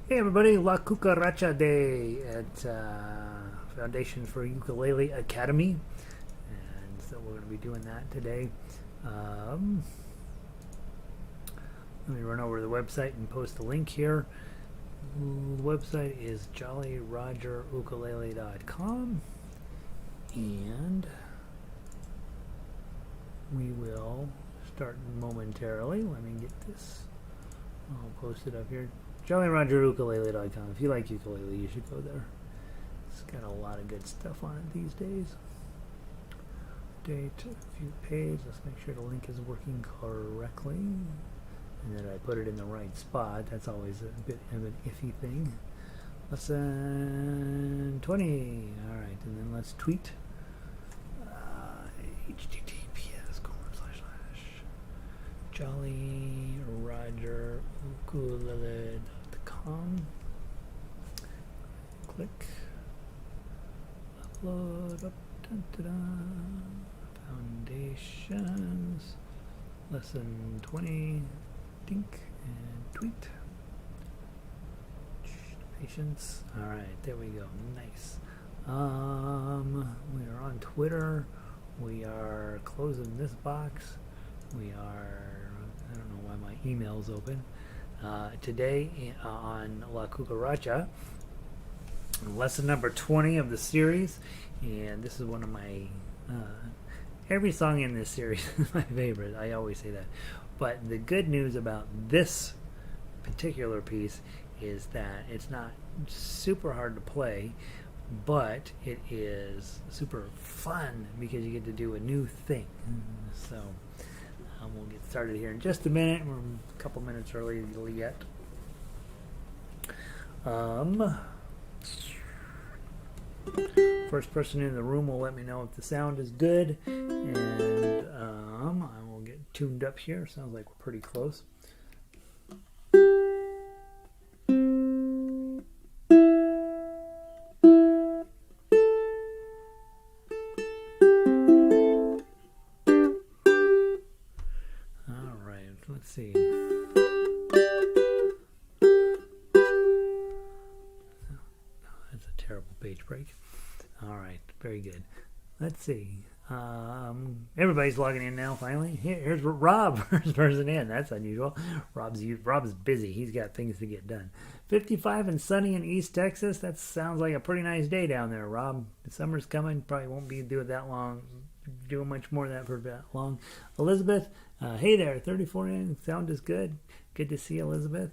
Hey everybody, La Cucaracha Day at Foundation for Ukulele Academy, and so we're going to be doing that today. Um, Let me run over to the website and post the link here. The website is jollyrogerukulele.com, and we will start momentarily. Let me get this all posted up here. jollyrogerukulele.com. If you like ukulele, you should go there. It's got a lot of good stuff on it these days. Date, view page. Let's make sure the link is working correctly and that I put it in the right spot. That's always a bit of an iffy thing. Lesson 20. All right, and then let's tweet. https://jollyrogerukulele.com. Click. Upload. Up. Dun, dun, dun. Foundations. Lesson 20. Dink and tweet. Patience. All right, there we go. Nice. We are on Twitter. We are closing this box. We are. I don't know why my email's open. Today on La Cucaracha, lesson number 20 of the series, and this is one of my. Every song in this series is my favorite. I always say that. But the good news about this particular piece is that it's not super hard to play, but it is super fun because you get to do a new thing. So we'll get started here in just a minute. We're a couple minutes early yet. First person in the room will let me know if the sound is good, and I will get tuned up here. Sounds like we're pretty close. All right, let's see. That's a terrible page break. All right, very good. Let's see. Everybody's logging in now. Finally, here's Rob, first person in. That's unusual. Rob's busy. He's got things to get done. 55 and sunny in East Texas. That sounds like a pretty nice day down there, Rob. The summer's coming. Probably won't be doing that long. Doing much more of that for that long. Elizabeth, hey there. 34 in. Sound is good. Good to see Elizabeth.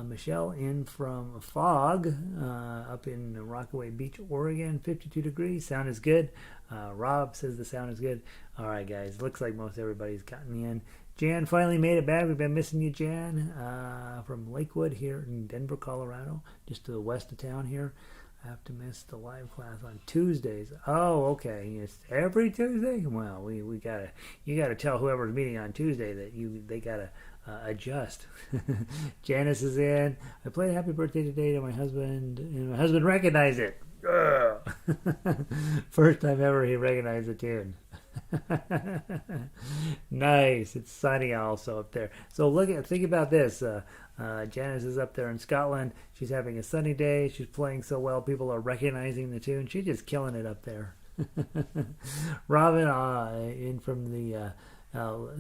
Michelle in from Fog, up in Rockaway Beach, Oregon, 52 degrees. Sound is good. Rob says the sound is good. All right, guys. Looks like most everybody's gotten in. Jan finally made it back. We've been missing you, Jan, from Lakewood here in Denver, Colorado, just to the west of town here. I have to miss the live class on Tuesdays. Oh, okay. It's every Tuesday. Well, you gotta tell whoever's meeting on Tuesday that they gotta adjust. Janice is in. I played Happy Birthday today to my husband, and my husband recognized it. First time ever he recognized the tune. Nice. It's sunny also up there. So think about this. Janice is up there in Scotland. She's having a sunny day. She's playing so well. People are recognizing the tune. She's just killing it up there. Robin, in from the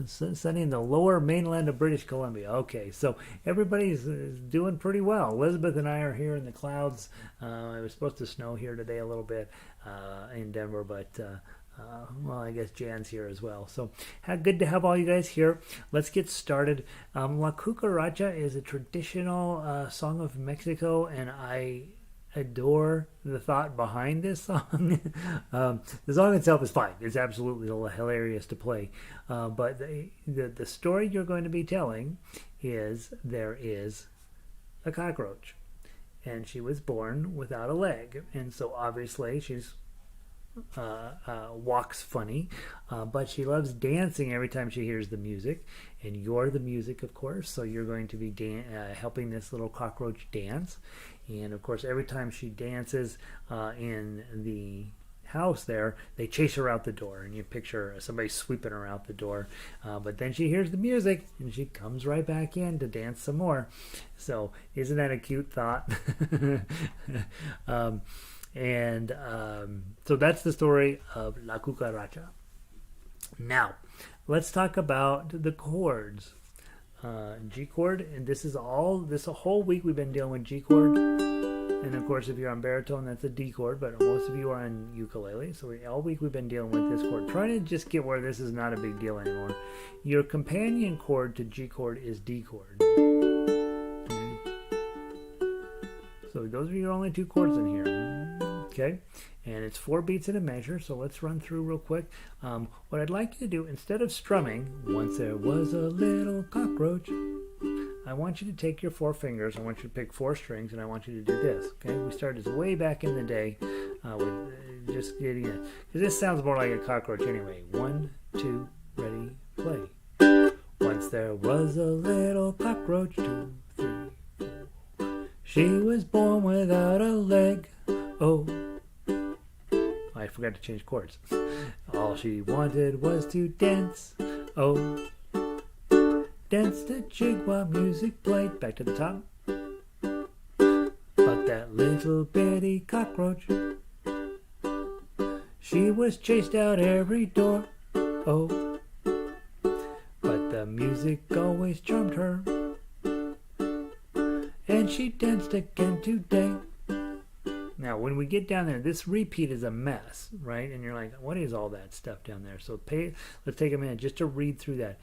sunny in the lower mainland of British Columbia. Okay, so everybody's doing pretty well. Elizabeth and I are here in the clouds. It was supposed to snow here today a little bit in Denver, but well, I guess Jan's here as well. So good to have all you guys here. Let's get started. La Cucaracha is a traditional song of Mexico, and I adore the thought behind this song. The song itself is fine. It's absolutely hilarious to play. But the story you're going to be telling is there is a cockroach, and she was born without a leg. And so obviously she's walks funny, but she loves dancing every time she hears the music, and you're the music, of course, so you're going to be helping this little cockroach dance. And of course, every time she dances in the house there, they chase her out the door, and you picture somebody sweeping her out the door. But then she hears the music, and she comes right back in to dance some more. So isn't that a cute thought? So that's the story of La Cucaracha. Now, let's talk about the chords. G chord, and this whole week we've been dealing with G chord, and of course if you're on baritone that's a D chord, but most of you are on ukulele, so all week we've been dealing with this chord. Try to just get where this is not a big deal anymore. Your companion chord to G chord is D chord. Okay. So those are your only two chords in here. Okay, and it's 4 beats in a measure, so let's run through real quick. What I'd like you to do, instead of strumming, once there was a little cockroach, I want you to take your 4 fingers, I want you to pick 4 strings, and I want you to do this. Okay, we started this way back in the day with just getting it, because this sounds more like a cockroach anyway. 1, 2, ready, play. Once there was a little cockroach, 2, 3, 4. She was born without a leg. Oh, I forgot to change chords. All she wanted was to dance. Oh, dance the jig while music played. Back to the top. But that little bitty cockroach, she was chased out every door. Oh, but the music always charmed her, and she danced again today. Now, when we get down there, this repeat is a mess, right? And you're like, what is all that stuff down there? So let's take a minute just to read through that.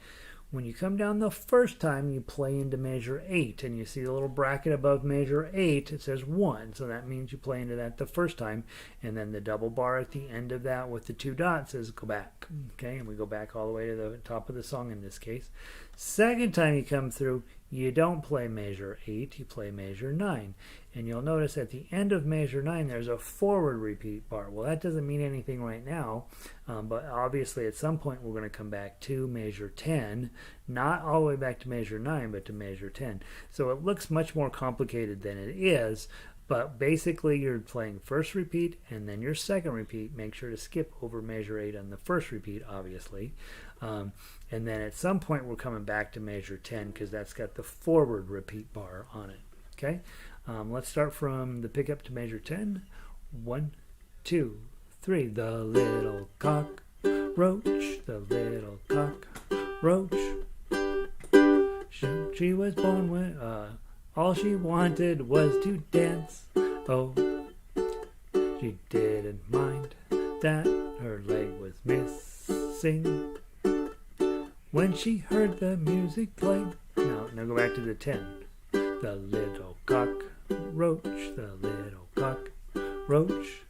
When you come down the first time, you play into measure 8, and you see the little bracket above measure 8, it says 1, so that means you play into that the first time, and then the double bar at the end of that with the 2 dots says go back, okay? And we go back all the way to the top of the song in this case. Second time you come through, you don't play measure 8, you play measure 9. And you'll notice at the end of measure 9 there's a forward repeat bar. Well, that doesn't mean anything right now, but obviously at some point we're going to come back to measure 10, not all the way back to measure 9, but to measure 10. So it looks much more complicated than it is, but basically you're playing first repeat and then your second repeat. Make sure to skip over measure 8 on the first repeat, obviously. And then at some point we're coming back to measure 10 because that's got the forward repeat bar on it. Okay, let's start from the pickup to measure 10. 1, 2, 3. The little cockroach, the little cockroach. She was born with, all she wanted was to dance. Oh, she didn't mind that her leg was missing when she heard the music play. Now go back to the 10. The little cockroach, the little cockroach,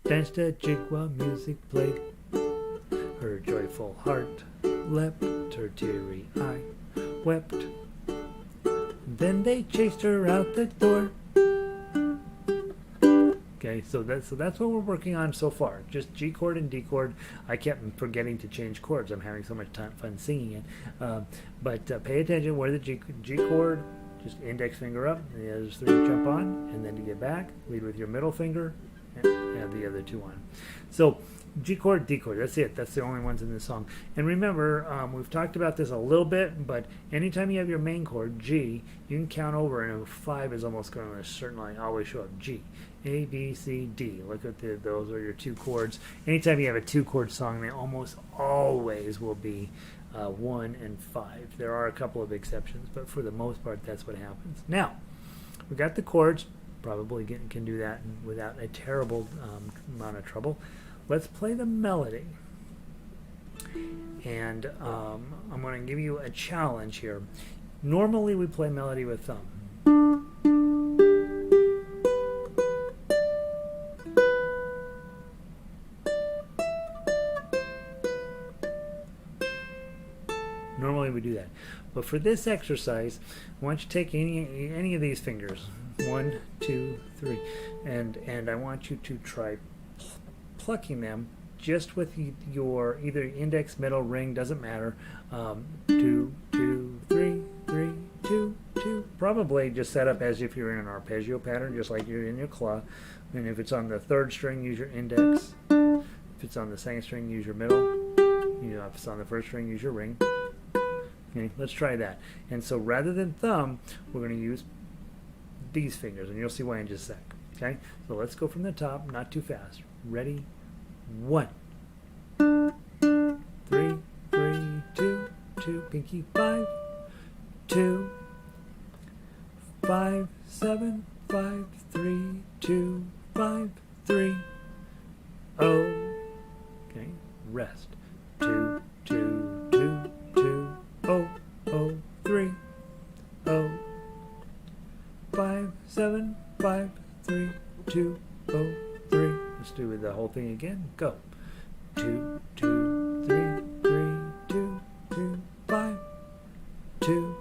danced a jig while music played. Her joyful heart leapt, her teary eye wept. Then they chased her out the door. Okay, so that's what we're working on so far. Just G chord and D chord. I kept forgetting to change chords. I'm having so much fun singing it. But pay attention where the G chord, just index finger up, and the others 3 jump on, and then to get back, lead with your middle finger, and have the other 2 on. So G chord, D chord, that's it. That's the only ones in this song. And remember, we've talked about this a little bit, but anytime you have your main chord, G, you can count over, and a 5 is almost going to certainly always show up. G, A, B, C, D. Look at those are your 2 chords. Anytime you have a 2-chord song, they almost always will be 1 and 5. There are a couple of exceptions, but for the most part, that's what happens. Now, we got the chords. Probably can do that without a terrible amount of trouble. Let's play the melody. And I'm going to give you a challenge here. Normally we play melody with thumb. Normally we do that. But for this exercise, I want you to take any of these fingers. 1, 2, 3. And I want you to try plucking them just with your either index, middle, ring, doesn't matter. 2, 2, 3, 3, 2, 2. 2. Probably just set up as if you're in an arpeggio pattern, just like you're in your claw. And if it's on the 3rd string, use your index. If it's on the 2nd string, use your middle. If it's on the 1st string, use your ring. Okay, let's try that. And so rather than thumb, we're going to use these fingers, and you'll see why in just a sec. Okay, so let's go from the top, not too fast. Ready? 1, 3, 3, 2, 2, pinky 5, 2, 5, 7, 5, 3, 2, 5, 3, oh. Okay, rest. 2, 2, 2, 2, oh, oh, 3, oh. 5, 7, 5, 3, 2, oh, 3. Let's do the whole thing again. Go. 2, 2, 3, 3, 2, 2, 5, 2,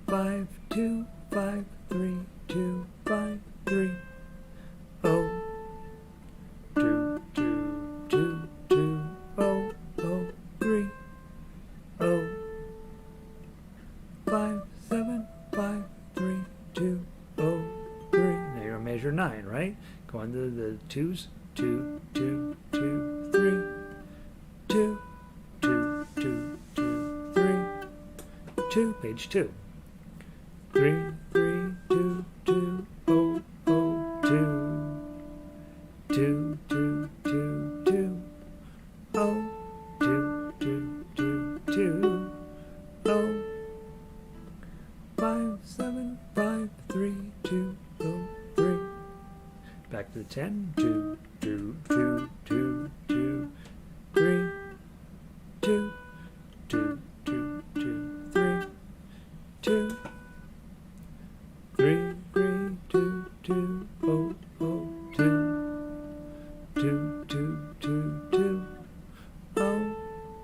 5, 2, 5, 3, 2, 5, 3, oh. 2, 2, 2, 2, oh, oh, 3, oh. 5, 7, 5, 3, 2, oh, 3. Now you're on measure 9, right? Go on to the 2s. 2, 2, 2, 3, 2, 2, 2, 2, 3, 2, page 2. 3, 3, 2, 2, oh, oh, 2, 2, 2, 2, 2, oh, 2, 2, 2, 2, oh. 5, 7, 5, 3, 2, oh, 3. Back to the 10. 2, 2, 2, 2, 2, 3, 2, 2, 2, 2, 3, 2, 3, 3, 2, 2, oh, oh, 2, 2, 2, 2, 2, oh,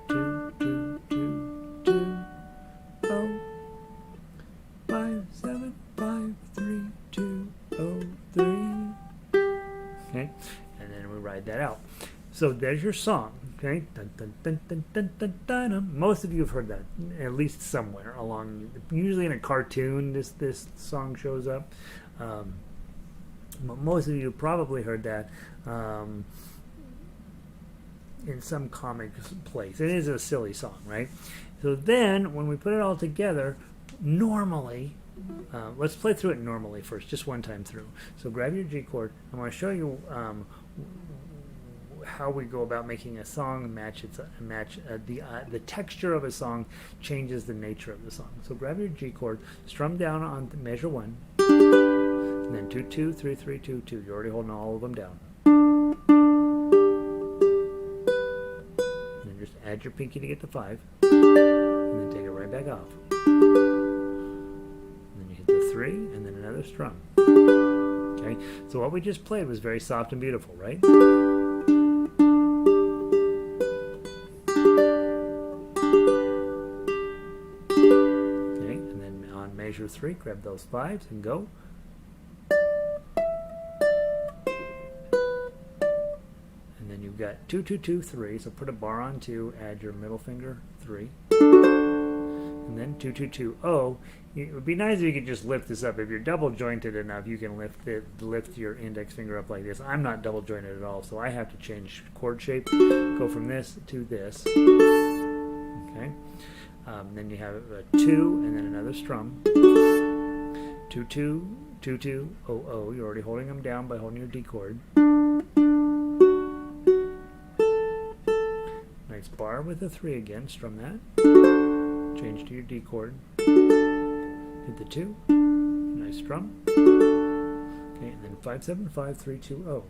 2, 2, 2, 2, oh. 5, 7, 5, 3, 2, oh, 3. Okay, and then we ride that out. So there's your song. Okay, dun, dun, dun, dun, dun, dun, dun, dun. Most of you have heard that at least somewhere along. Usually in a cartoon, this song shows up. But most of you probably heard that in some comic place. It is a silly song, right? So then, when we put it all together, normally, let's play through it normally first, just one time through. So grab your G chord. I want to show you how we go about making a song match. The texture of a song changes the nature of the song. So grab your G chord, strum down on measure 1, and then 2, 2, 3, 3, 2, 2. You're already holding all of them down. And then just add your pinky to get to 5, and then take it right back off. And then you hit the 3, and then another strum. Okay, so what we just played was very soft and beautiful, right? Okay, and then on measure 3, grab those 5s and go. And then you've got 2, 2, 2, 3. So put a bar on 2, add your middle finger, 3. And then 2, 2, 2, oh. It would be nice if you could just lift this up. If you're double jointed enough, you can lift your index finger up like this. I'm not double jointed at all, so I have to change chord shape. Go from this to this. Okay. Then you have a 2 and then another strum. 2, 2, 2, 2, oh, oh. You're already holding them down by holding your D chord. Nice bar with a 3 again. Strum that. Change to your D chord. Hit the 2. Nice strum. Okay, and then 5, 7, 5, 3, 2, oh.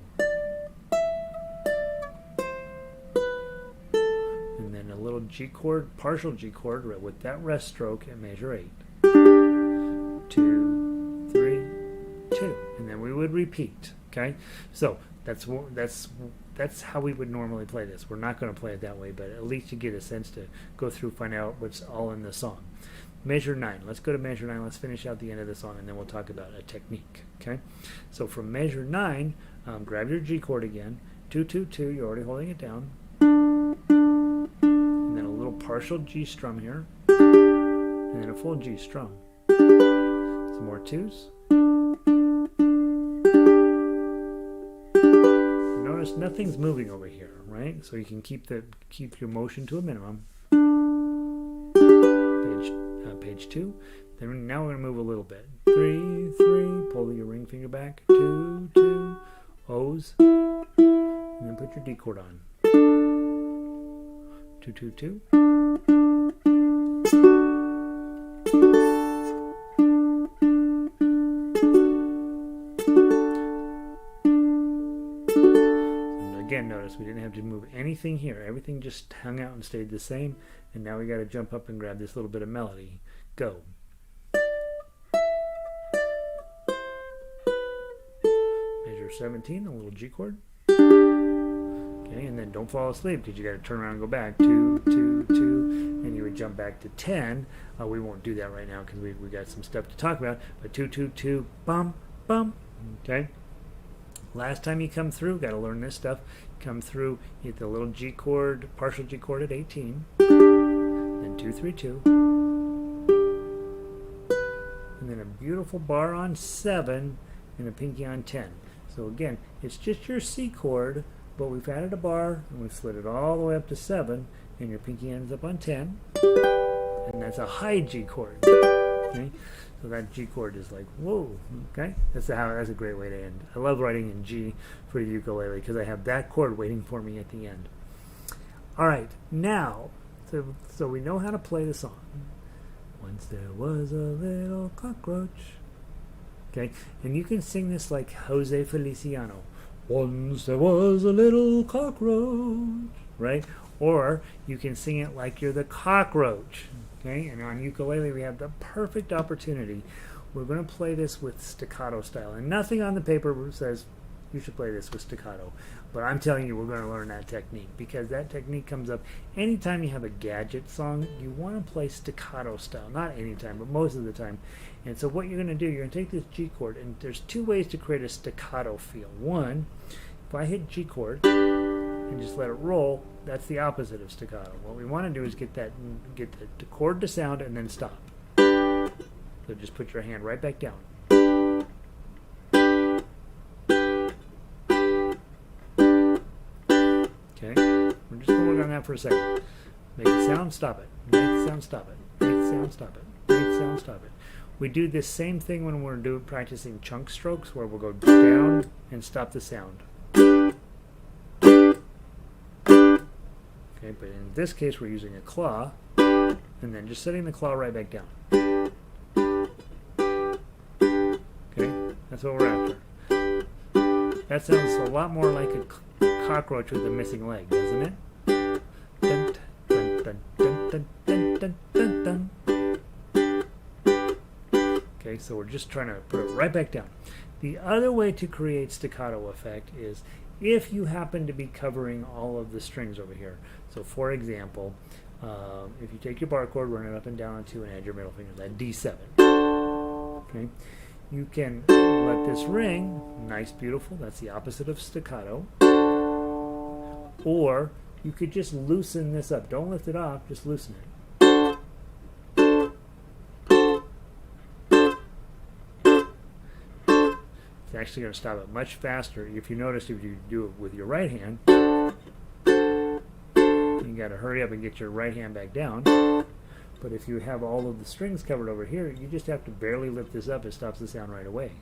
And then a little G chord, partial G chord with that rest stroke at measure 8. 2, 3, 2. And then we would repeat. Okay? So that's how we would normally play this. We're not going to play it that way, but at least you get a sense to go through, find out what's all in the song. Measure 9. Let's go to measure 9. Let's finish out the end of the song, and then we'll talk about a technique. Okay? So from measure 9, grab your G chord again. 2, 2, 2. You're already holding it down. And then a little partial G strum here. And then a full G strum. Okay? Some more 2s. Notice nothing's moving over here, right? So you can keep your motion to a minimum. Page 2. Then now we're going to move a little bit. 3, 3. Pull your ring finger back. 2, 2. O's. And then put your D chord on. 2, 2, 2. Again, notice we didn't have to move anything here. Everything just hung out and stayed the same. And now we got to jump up and grab this little bit of melody. Go. Measure 17, a little G chord. Okay, and then don't fall asleep because you got to turn around and go back. 2, 2, 2, and you would jump back to 10. We won't do that right now because we got some stuff to talk about. But 2, 2, 2, bum, bum. Okay. Last time you come through, got to learn this stuff. Come through, hit the little G chord, partial G chord at 18. Then 2, 3, 2. And then a beautiful bar on 7 and a pinky on 10. So again, it's just your C chord, but we've added a bar and we've slid it all the way up to 7, and your pinky ends up on 10. And that's a high G chord. Okay? So that G chord is like, whoa, okay? That's a great way to end. I love writing in G for the ukulele because I have that chord waiting for me at the end. All right, now, so we know how to play the song. Once there was a little cockroach. Okay, and you can sing this like Jose Feliciano. Once there was a little cockroach, right? Or you can sing it like you're the cockroach. Okay, and on ukulele we have the perfect opportunity. We're going to play this with staccato style, and nothing on the paper says you should play this with staccato. But I'm telling you, we're going to learn that technique because that technique comes up anytime you have a gadget song. You want to play staccato style, not anytime, but most of the time. And so what you're going to do, you're going to take this G chord, and there's two ways to create a staccato feel. One, if I hit G chord and just let it roll, that's the opposite of staccato. What we want to do is get the chord to sound and then stop. So just put your hand right back down. Okay, we're just going to work on that for a second. Make it sound, stop it. Make it sound, stop it. Make it sound, stop it. Make it sound, stop it. We do this same thing when we're practicing chunk strokes, where we'll go down and stop the sound. Okay, but in this case we're using a claw, and then just setting the claw right back down. Okay, that's what we're after. That sounds a lot more like a cockroach with a missing leg, doesn't it? Dun, dun, dun, dun, dun, dun, dun, dun, dun. Okay, so we're just trying to put it right back down. The other way to create staccato effect is if you happen to be covering all of the strings over here. So for example, if you take your bar chord, run it up and down on 2 and add your middle finger, that D7. Okay, you can let this ring, nice, beautiful, that's the opposite of staccato. Or you could just loosen this up. Don't lift it off, just loosen it. It's actually going to stop it much faster. If you notice, if you do it with your right hand, you got to hurry up and get your right hand back down. But if you have all of the strings covered over here, you just have to barely lift this up. It stops the sound right away.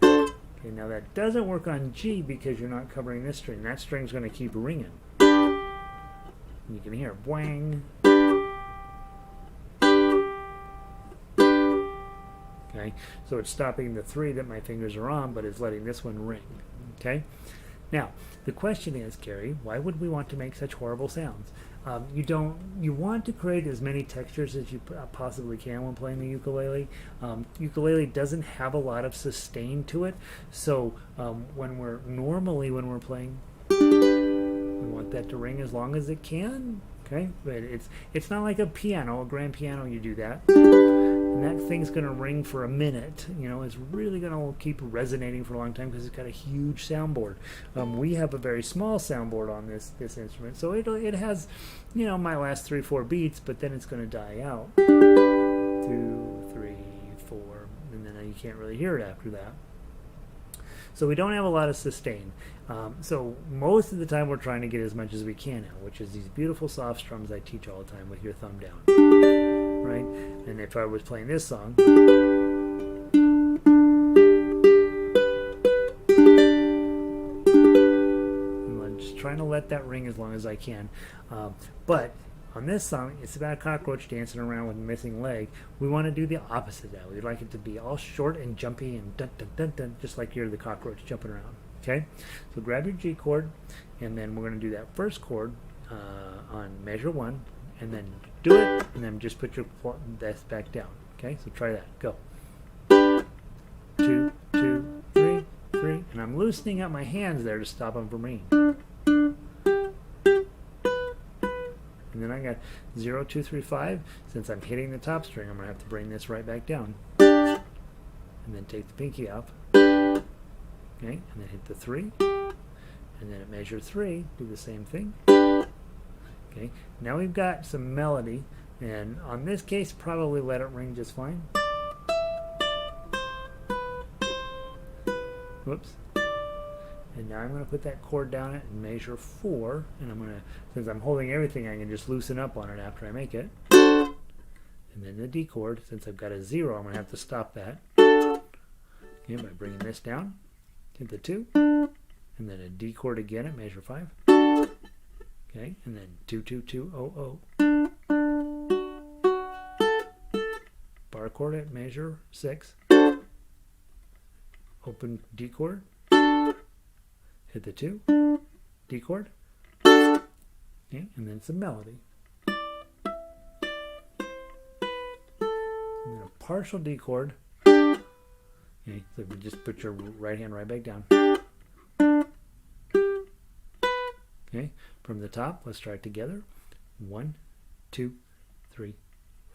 Okay, now that doesn't work on G because you're not covering this string. That string's going to keep ringing. And you can hear it, boing. Okay, so it's stopping the 3 that my fingers are on, but it's letting this one ring. Okay, now the question is, Carrie, why would we want to make such horrible sounds? You want to create as many textures as you possibly can when playing the ukulele. Ukulele doesn't have a lot of sustain to it, so when we're playing, we want that to ring as long as it can. Okay, but it's not like a piano, a grand piano. You do that, and that thing's going to ring for a minute. You know, it's really going to keep resonating for a long time because it's got a huge soundboard. We have a very small soundboard on this instrument, so it has, you know, might last 3-4 beats, but then it's going to die out. 2, 3, 4, and then you can't really hear it after that. So we don't have a lot of sustain. So most of the time we're trying to get as much as we can out, which is these beautiful soft strums I teach all the time with your thumb down. Right? And if I was playing this song, I'm just trying to let that ring as long as I can. But on this song, it's about a cockroach dancing around with a missing leg. We want to do the opposite of that. We'd like it to be all short and jumpy and dun dun dun dun, just like you're the cockroach jumping around. Okay? So grab your G chord, and then we're going to do that first chord on measure 1, and then do it, and then just put your desk back down. Okay? So try that. Go. 2, 2, 3, 3. And I'm loosening up my hands there to stop them from ringing. And then I got 0, 2, 3, 5. Since I'm hitting the top string, I'm going to have to bring this right back down. And then take the pinky off. Okay, and then hit the 3. And then at measure 3, do the same thing. Okay, now we've got some melody. And on this case, probably let it ring just fine. Whoops. And now I'm going to put that chord down at measure 4, and I'm going to, since I'm holding everything, I can just loosen up on it after I make it. And then the D chord, since I've got a 0, I'm going to have to stop that. Okay, by bringing this down, hit the 2, and then a D chord again at measure 5. Okay, and then 2, 2, 2, 0, 0. Bar chord at measure 6. Open D chord. Hit the 2, D chord, okay, and then some melody. And then a partial D chord. Okay, so just put your right hand right back down. Okay, from the top, let's try it together. 1, 2, 3,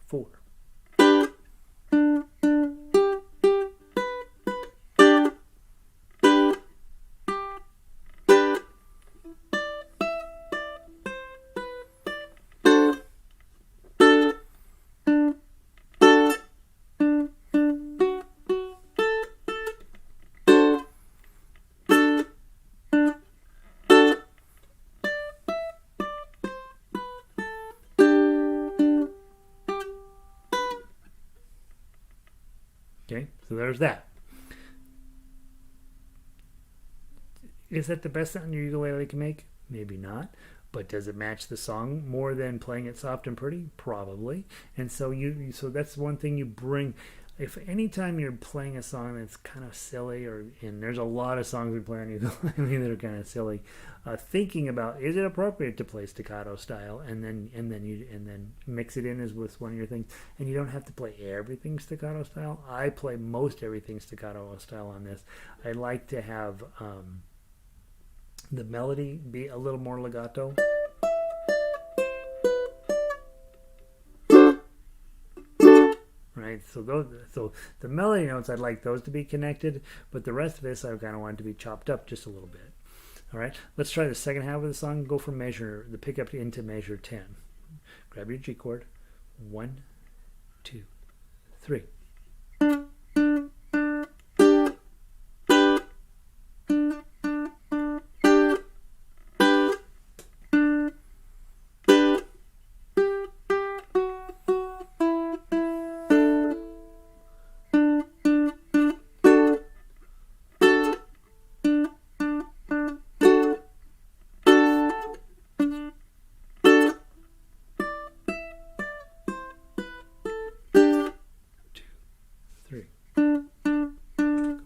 4. Okay, so there's that. Is that the best sound your ukulele can make? Maybe not. But does it match the song more than playing it soft and pretty? Probably. And so so that's one thing you bring. If anytime you're playing a song that's kind of silly, and there's a lot of songs we play on ukulele that are kind of silly, thinking about, is it appropriate to play staccato style, and then mix it in as with one of your things, and you don't have to play everything staccato style. I play most everything staccato style on this. I like to have the melody be a little more legato. Right, so the melody notes, I'd like those to be connected, but the rest of this I kind of want it to be chopped up just a little bit. All right, let's try the second half of the song. Go from the pickup into measure 10. Grab your G chord. 1, 2, 3.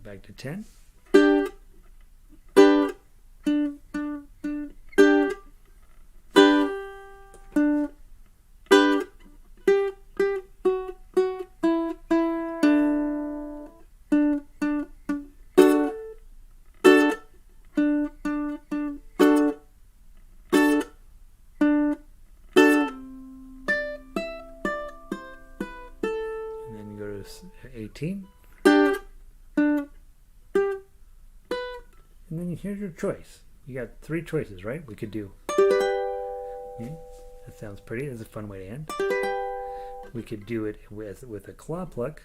Back to 10. to 18. And then here's your choice. You got 3 choices, right? We could do. That sounds pretty. That's a fun way to end. We could do it with a claw pluck.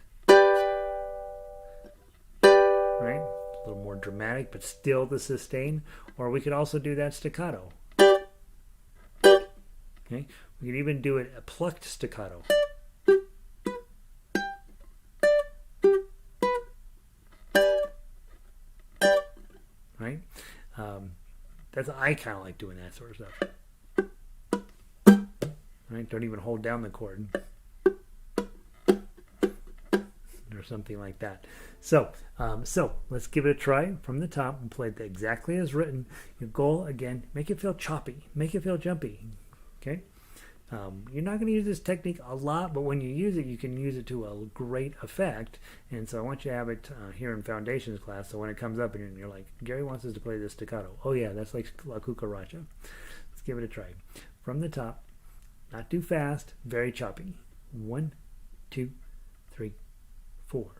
Right? A little more dramatic, but still the sustain. Or we could also do that staccato. Okay? We could even do it a plucked staccato. Right? I kind of like doing that sort of stuff. Right? Don't even hold down the chord. Or something like that. So let's give it a try from the top and play it exactly as written. Your goal, again, make it feel choppy. Make it feel jumpy. Okay? You're not going to use this technique a lot, but when you use it, you can use it to a great effect. And so I want you to have it here in Foundations class, so when it comes up and you're like, Gary wants us to play this staccato. Oh yeah, that's like La Cucaracha. Let's give it a try. From the top, not too fast, very choppy. 1, 2, 3, 4.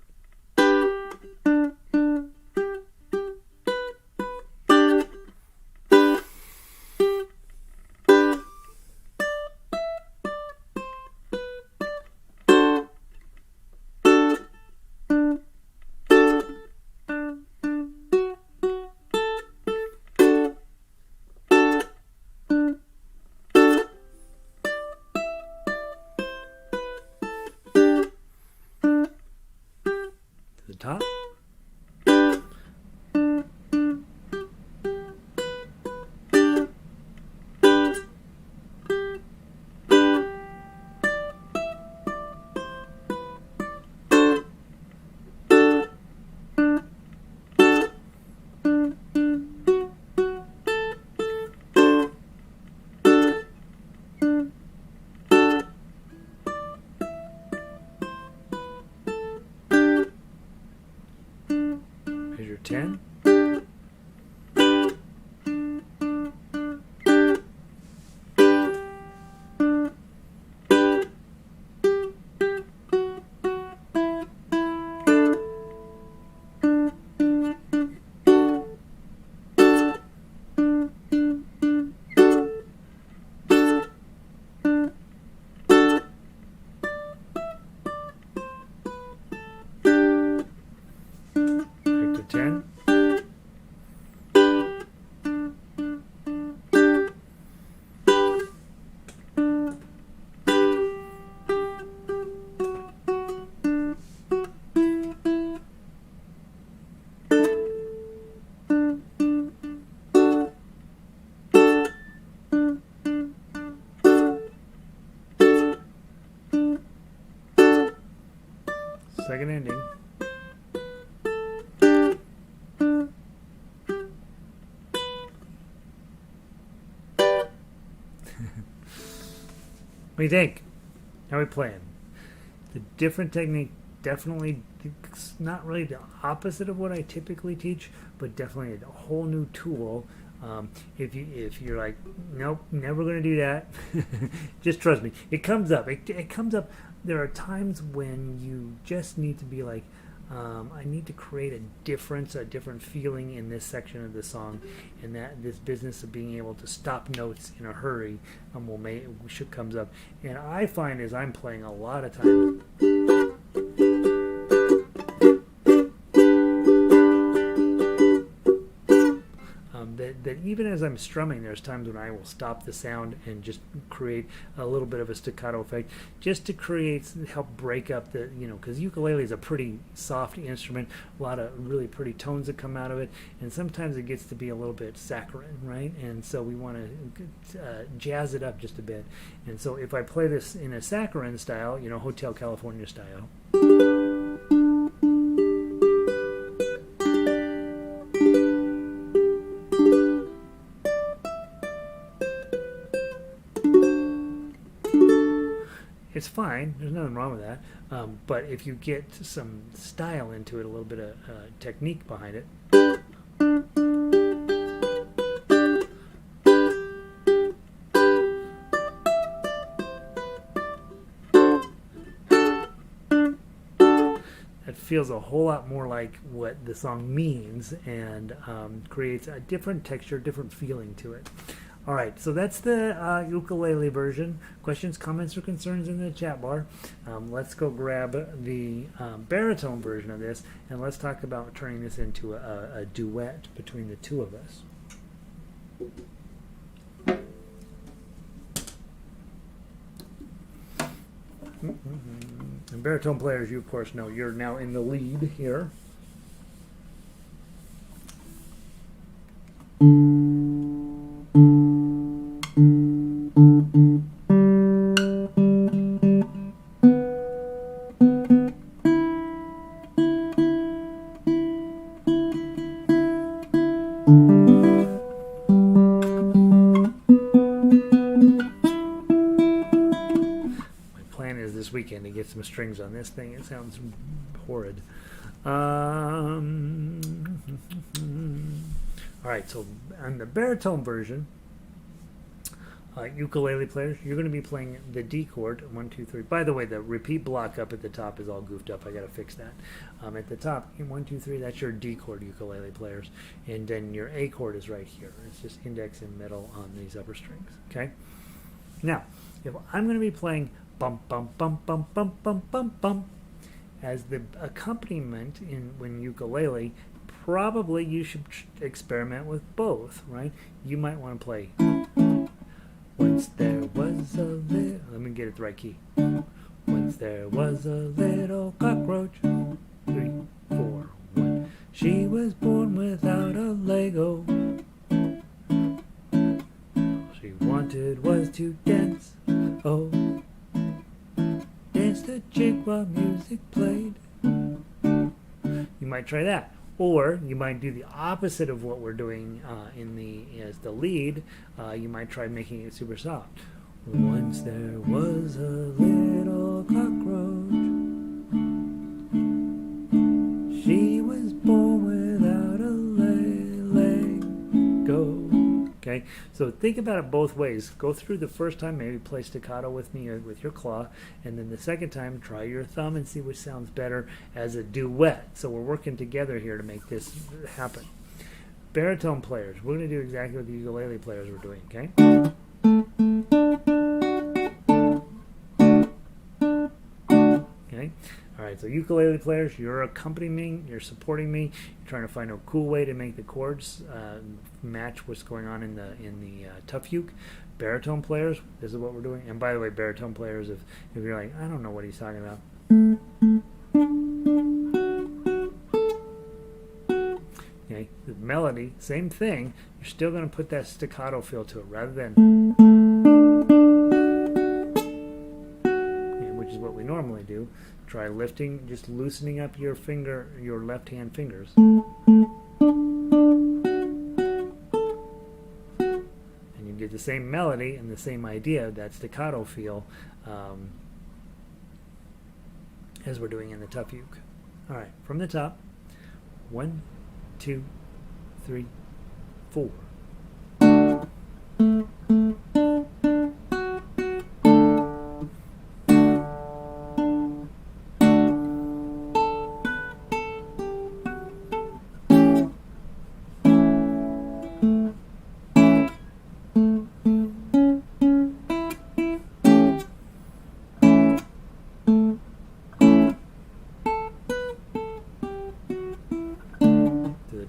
The top. Here's your 10. Back to 10. Second ending. What do you think? How are we playing? The different technique, definitely, it's not really the opposite of what I typically teach, but definitely a whole new tool. If you're like, nope, never going to do that, just trust me. It comes up. It comes up. There are times when you just need to be like, I need to create a difference, a different feeling in this section of the song, and that this business of being able to stop notes in a hurry comes up. And I find as I'm playing a lot of times, that even as I'm strumming, there's times when I will stop the sound and just create a little bit of a staccato effect, just to help break up the, because ukulele is a pretty soft instrument, a lot of really pretty tones that come out of it, and sometimes it gets to be a little bit saccharine, right? And so we want to jazz it up just a bit. And so if I play this in a saccharine style, Hotel California style, it's fine. There's nothing wrong with that. But if you get some style into it, a little bit of technique behind it, it feels a whole lot more like what the song means, and creates a different texture, different feeling to it. All right, so that's the ukulele version. Questions, comments, or concerns in the chat bar. Let's go grab the baritone version of this, and let's talk about turning this into a duet between the two of us. And baritone players, you of course know, you're now in the lead here. Weekend to get some strings on this thing. It sounds horrid. All right, so on the baritone version, ukulele players, you're going to be playing the D chord, 1, 2, 3. By the way, the repeat block up at the top is all goofed up. I got to fix that. At the top, 1, 2, 3, that's your D chord, ukulele players, and then your A chord is right here. It's just index and middle on these upper strings. Okay. Now, if I'm going to be playing bum bum bum bum bum bum bum bum as the accompaniment when ukulele, probably you should experiment with both, right? You might want to play once there was a little, let me get it the right key. Once there was a little cockroach, 3, 4, 1. She was born without a Lego. All she wanted was to dance. Oh, the jig while music played. You might try that, or you might do the opposite of what we're doing as the lead. You might try making it super soft. Once there was a little cockroach. She was born without a Lego. Okay, so think about it both ways. Go through the first time, maybe play staccato with me or with your claw, and then the second time, try your thumb and see which sounds better as a duet. So we're working together here to make this happen. Baritone players, we're going to do exactly what the ukulele players were doing, okay? Okay. All right, so ukulele players, you're accompanying me, you're supporting me, you're trying to find a cool way to make the chords match what's going on in the tough uke. Baritone players, this is what we're doing. And by the way, baritone players, if you're like, I don't know what he's talking about. Okay, the melody, same thing. You're still going to put that staccato feel to it rather than, which is what we normally do. Try lifting, just loosening up your left hand fingers. And you get the same melody and the same idea, that staccato feel, as we're doing in the tough uke. All right, from the top, 1, 2, 3, 4.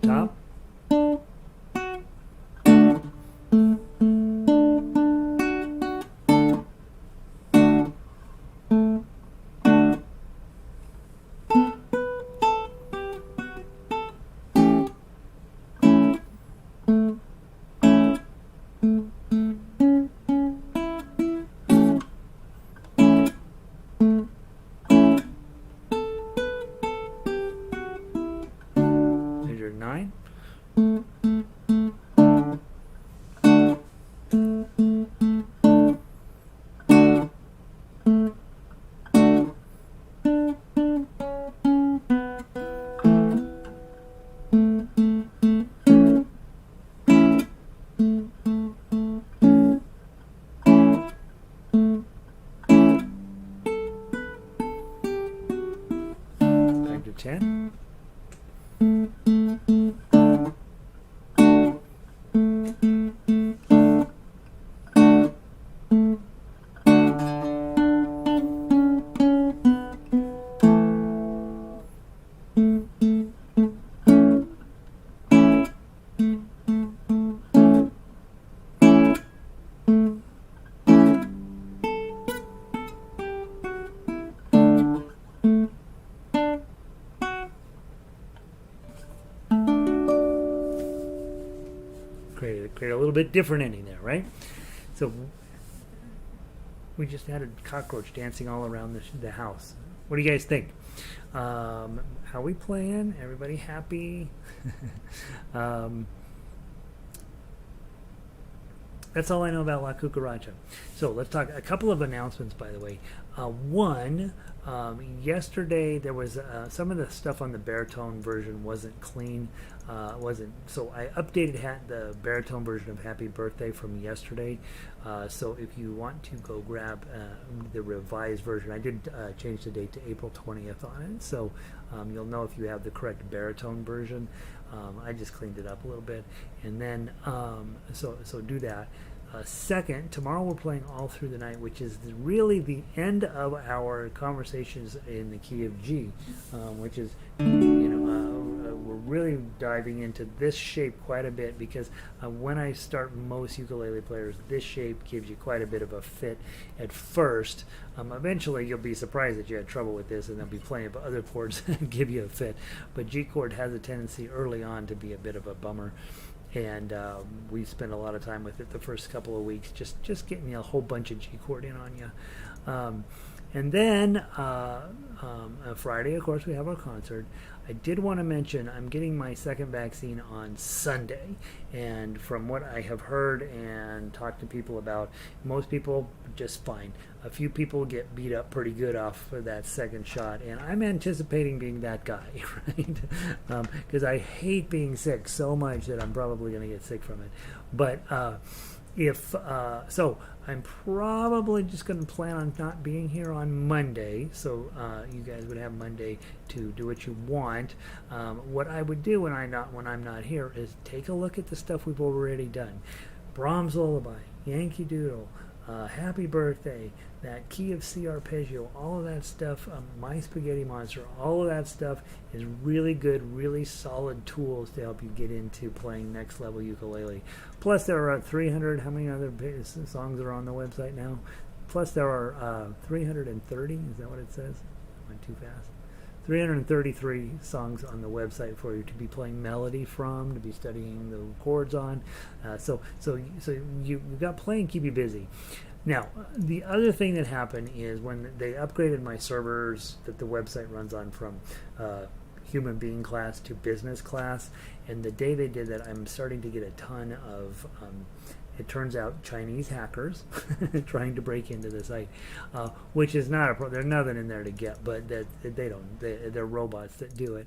Top. There's your 9. Back to 10. Create a little bit different ending there, right? So we just had a cockroach dancing all around the house. What do you guys think? How we playing? Everybody happy? That's all I know about La Cucaracha. So let's talk a couple of announcements, by the way. One, yesterday there was some of the stuff on the baritone version wasn't clean. So I updated the baritone version of Happy Birthday from yesterday. So if you want to go grab the revised version, I did change the date to April 20th on it. So you'll know if you have the correct baritone version. I just cleaned it up a little bit, and then so do that. Second, tomorrow we're playing All Through the Night, which is really the end of our conversations in the key of G, which is, we're really diving into this shape quite a bit, because when I start most ukulele players, this shape gives you quite a bit of a fit at first. Eventually you'll be surprised that you had trouble with this, and there'll be plenty of other chords that give you a fit, but G chord has a tendency early on to be a bit of a bummer. And we spent a lot of time with it the first couple of weeks, just getting a whole bunch of G chord in on you. And then Friday, of course, we have our concert. I did want to mention I'm getting my second vaccine on Sunday, and from what I have heard and talked to people about, most people just fine. A few people get beat up pretty good off of that second shot, and I'm anticipating being that guy, right? Because I hate being sick so much that I'm probably going to get sick from it. But so I'm probably just going to plan on not being here on Monday, so you guys would have Monday to do what you want. What I would do when I'm not here is take a look at the stuff we've already done. Brahms Lullaby, Yankee Doodle, Happy Birthday, that key of C arpeggio, all of that stuff, My Spaghetti Monster, all of that stuff is really good, really solid tools to help you get into playing next level ukulele. Plus there are 300, how many other songs are on the website now? Plus there are 330, is that what it says? I went too fast. 333 songs on the website for you to be playing melody from, to be studying the chords on. So you've got playing keep you busy. Now, the other thing that happened is when they upgraded my servers that the website runs on from human being class to business class, and the day they did that, I'm starting to get a ton of it turns out Chinese hackers trying to break into the site, which is not a problem. There's nothing in there to get, but they're robots that do it.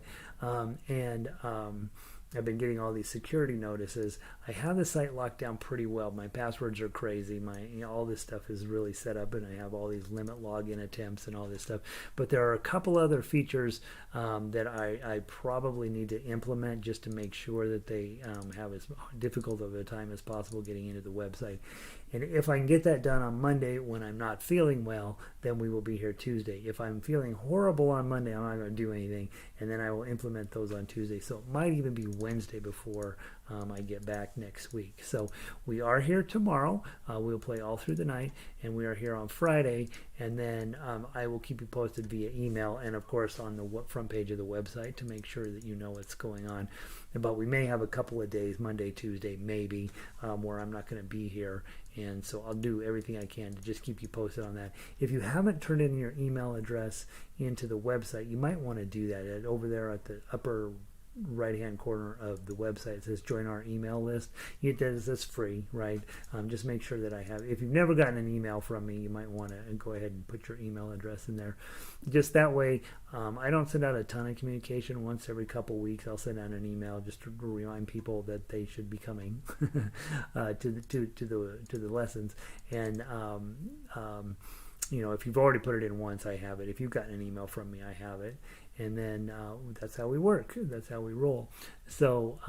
I've been getting all these security notices. I have the site locked down pretty well. My passwords are crazy. All this stuff is really set up, and I have all these limit login attempts and all this stuff. But there are a couple other features that I probably need to implement just to make sure that they have as difficult of a time as possible getting into the website. And if I can get that done on Monday when I'm not feeling well, then we will be here Tuesday. If I'm feeling horrible on Monday, I'm not going to do anything, and then I will implement those on Tuesday. So it might even be Wednesday before I get back next week. So we are here tomorrow. We'll play all through the night, and we are here on Friday, and then I will keep you posted via email and, of course, on the front page of the website to make sure that you know what's going on. But we may have a couple of days, Monday, Tuesday, maybe, where I'm not going to be here. And so I'll do everything I can to just keep you posted on that. If you haven't turned in your email address into the website, you might want to do that. Over there at the upper right-hand corner of the website, it says join our email list. That's free, right? Just make sure that I have. If you've never gotten an email from me, you might want to go ahead and put your email address in there. Just that way, I don't send out a ton of communication. Once every couple weeks, I'll send out an email just to remind people that they should be coming to the lessons. And if you've already put it in once, I have it. If you've gotten an email from me, I have it. And then that's how we work. That's how we roll. So,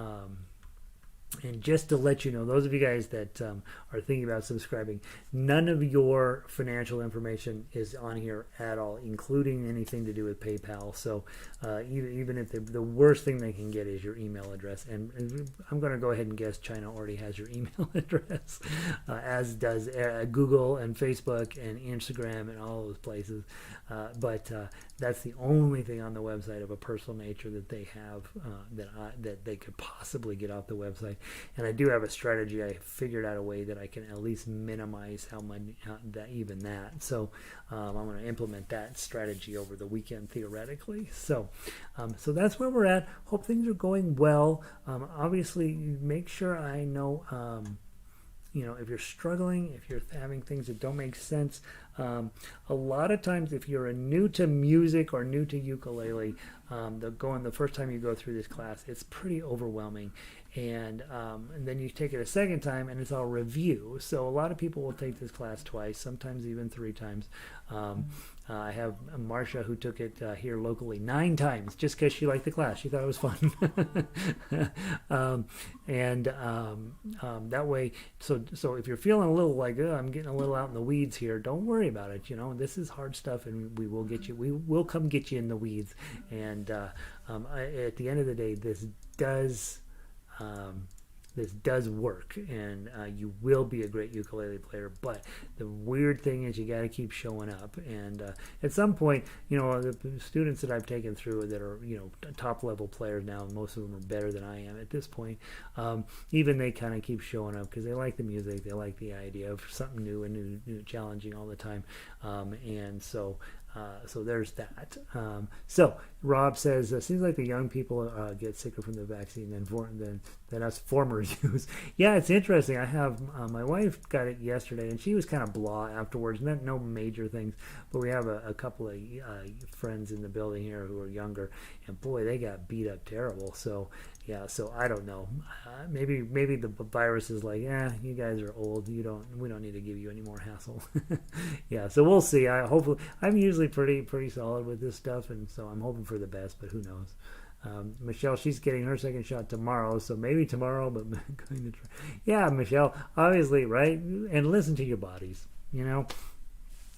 and just to let you know, those of you guys that are thinking about subscribing, none of your financial information is on here at all, including anything to do with PayPal. So even if the worst thing they can get is your email address, and I'm going to go ahead and guess China already has your email address, as does Google and Facebook and Instagram and all those places. But that's the only thing on the website of a personal nature that they have that they could possibly get off the website. And I do have a strategy. I figured out a way that I can at least minimize how much even that. So I'm going to implement that strategy over the weekend theoretically. So that's where we're at. Hope things are going well. Obviously, make sure I know. If you're struggling, if you're having things that don't make sense, a lot of times if you're new to music or new to ukulele, the first time you go through this class, it's pretty overwhelming. And then you take it a second time and it's all review. So a lot of people will take this class twice, sometimes even 3 times. I have Marcia who took it here locally 9 times just because she liked the class. She thought it was fun. That way, so if you're feeling a little like, oh, I'm getting a little out in the weeds here, don't worry about it. This is hard stuff, and we will get you. We will come get you in the weeds. And at the end of the day, this does work, and you will be a great ukulele player. But the weird thing is you got to keep showing up. And at some point, the students that I've taken through that are top level players now, and most of them are better than I am at this point, even they kind of keep showing up because they like the music, they like the idea of something new and new challenging all the time. So there's that. So Rob says, seems like the young people get sicker from the vaccine than us formers use. Yeah, it's interesting. I have my wife got it yesterday, and she was kind of blah afterwards. No major things, but we have a couple of friends in the building here who are younger, and boy, they got beat up terrible. So yeah, so I don't know. Maybe the virus is like, you guys are old. We don't need to give you any more hassle. Yeah, so we'll see. Hopefully, I'm usually pretty solid with this stuff, and so I'm hoping for the best, but who knows. Michelle, she's getting her second shot tomorrow, so maybe tomorrow, but going to try. Yeah, Michelle, obviously, right? And listen to your bodies.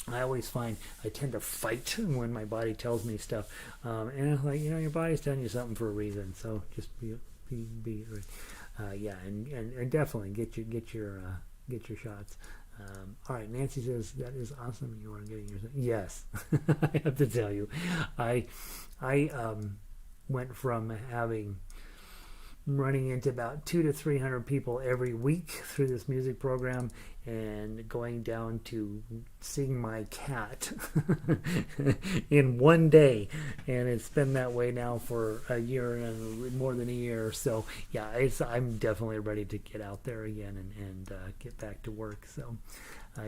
I always find I tend to fight when my body tells me stuff, and I'm like, your body's telling you something for a reason. So just be and definitely get your shots. All right, Nancy says that is awesome. You are getting your yes. I have to tell you, I went from running into about 200 to 300 people every week through this music program, and going down to seeing my cat in one day, and it's been that way now for a year and more than a year. So yeah, I'm definitely ready to get out there again and get back to work. So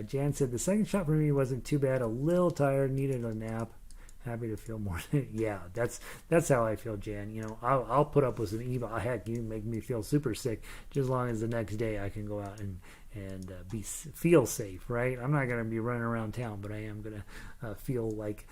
Jan said the second shot for me wasn't too bad. A little tired, needed a nap. Happy to feel more. Yeah, that's how I feel, Jan. I'll put up with some evil. Heck, you make me feel super sick, just as long as the next day I can go out and feel safe, right? I'm not going to be running around town, but I am going to feel like.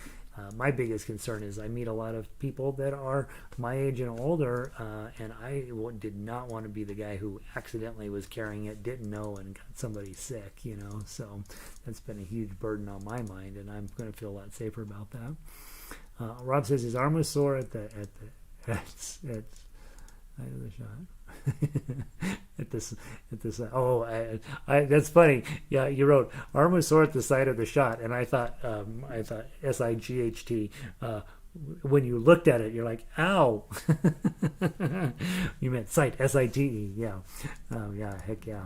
My biggest concern is I meet a lot of people that are my age and older, and I did not want to be the guy who accidentally was carrying it, didn't know, and got somebody sick, So that's been a huge burden on my mind, and I'm going to feel a lot safer about that. Rob says his arm was sore at the side of the shot. at this that's funny. Yeah, you wrote arm was sore at the side of the shot, and I thought SIGHT. When you looked at it, you're like, ow. You meant site, SITE. Yeah. Yeah, heck yeah.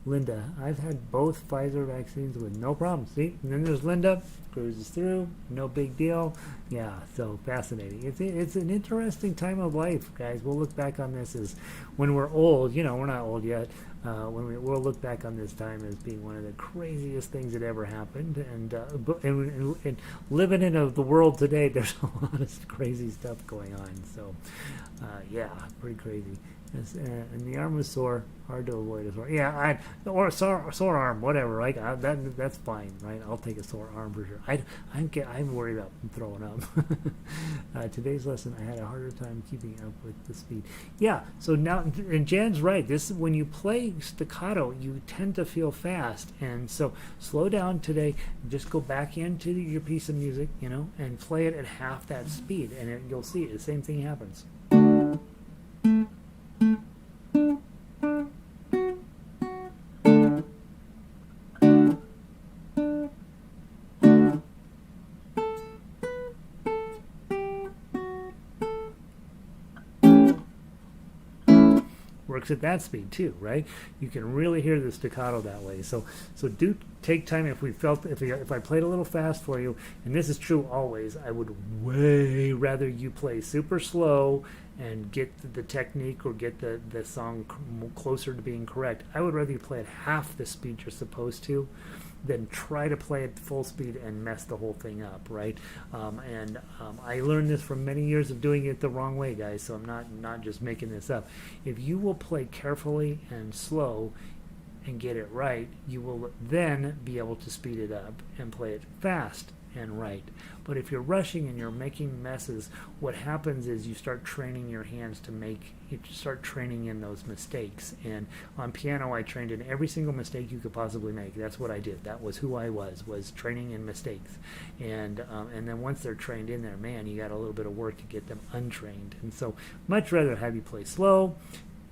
Linda, I've had both Pfizer vaccines with no problem. See, and then there's Linda, cruises through, no big deal. Yeah, so fascinating. It's an interesting time of life, guys. We'll look back on this as when we're old. We're not old yet. We'll look back on this time as being one of the craziest things that ever happened. And living in the world today, there's a lot of crazy stuff going on. So, yeah, pretty crazy. And the arm was sore, hard to avoid a sore. Yeah, or a sore arm, whatever. Right, that's fine, right? I'll take a sore arm for sure. I'm worried about throwing up. Today's lesson, I had a harder time keeping up with the speed. Yeah, so now, and Jan's right. This, when you play staccato, you tend to feel fast, and so slow down today. Just go back into your piece of music, and play it at half that speed, and you'll see the same thing happens. Works at that speed too, right? You can really hear the staccato that way. So do take time. If I played a little fast for you, and this is true always, I would way rather you play super slow and get the technique or get the song closer to being correct. I would rather you play at half the speed you're supposed to than try to play at full speed and mess the whole thing up, right? I learned this from many years of doing it the wrong way, guys, so I'm not just making this up. If you will play carefully and slow and get it right, you will then be able to speed it up and play it fast and right. But if you're rushing and you're making messes, what happens is you start training your hands you start training in those mistakes. And on piano, I trained in every single mistake you could possibly make. That's what I did. That was who I was training in mistakes. And then once they're trained in there, man, you got a little bit of work to get them untrained. And so much rather have you play slow,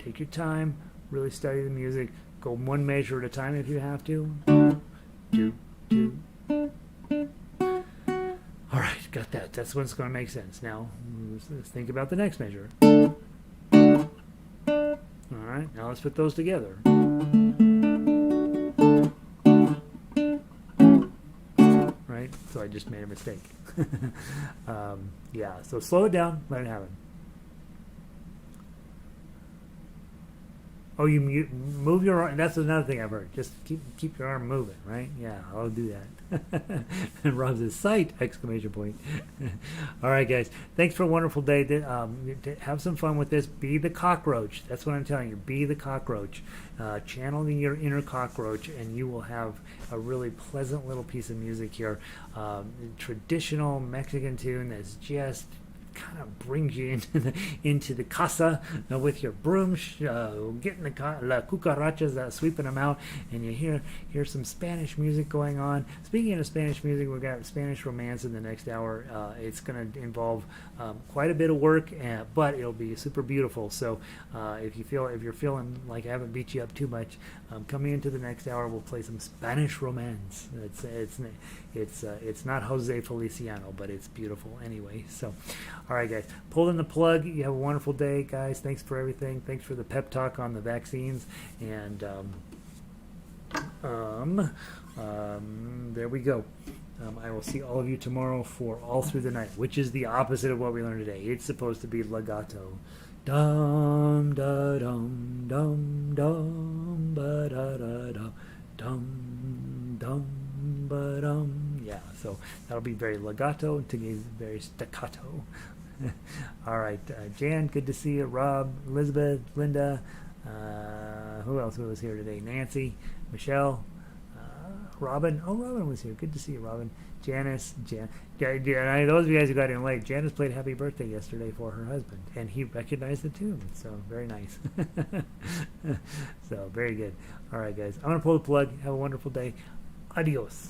take your time, really study the music, go one measure at a time if you have to. 2, 2. All right, got that. That's when it's going to make sense. Now, let's think about the next measure. All right, now let's put those together. Right? So I just made a mistake. Yeah, so slow it down, let it happen. Oh, you move your arm. That's another thing I've heard. Just keep your arm moving, right? Yeah, I'll do that. And Rob says, sight! Exclamation point. All right, guys. Thanks for a wonderful day. Have some fun with this. Be the cockroach. That's what I'm telling you. Be the cockroach. Channeling your inner cockroach, and you will have a really pleasant little piece of music here. Traditional Mexican tune that's just kind of brings you into the casa with your broom, getting the cucarachas, sweeping them out, and you hear some Spanish music going on. Speaking of Spanish music, we've got Spanish romance in the next hour. It's going to involve quite a bit of work, but it'll be super beautiful. So if you're feeling like I haven't beat you up too much, coming into the next hour, we'll play some Spanish romance. It's not Jose Feliciano, but it's beautiful anyway. So, all right, guys, pull in the plug. You have a wonderful day, guys. Thanks for everything. Thanks for the pep talk on the vaccines. And there we go. I will see all of you tomorrow for All Through the Night, which is the opposite of what we learned today. It's supposed to be legato. Dum da dum dum dum ba da da dum dum dum ba dum. Yeah, so that'll be very legato. Today's very staccato. All right, Jan, good to see you. Rob, Elizabeth, Linda. Who else was here today? Nancy, Michelle, Robin. Oh, Robin was here. Good to see you, Robin. Janice, those of you guys who got in late, Janice played Happy Birthday yesterday for her husband, and he recognized the tune, so very nice. So, very good. All right, guys, I'm going to pull the plug. Have a wonderful day. Adios.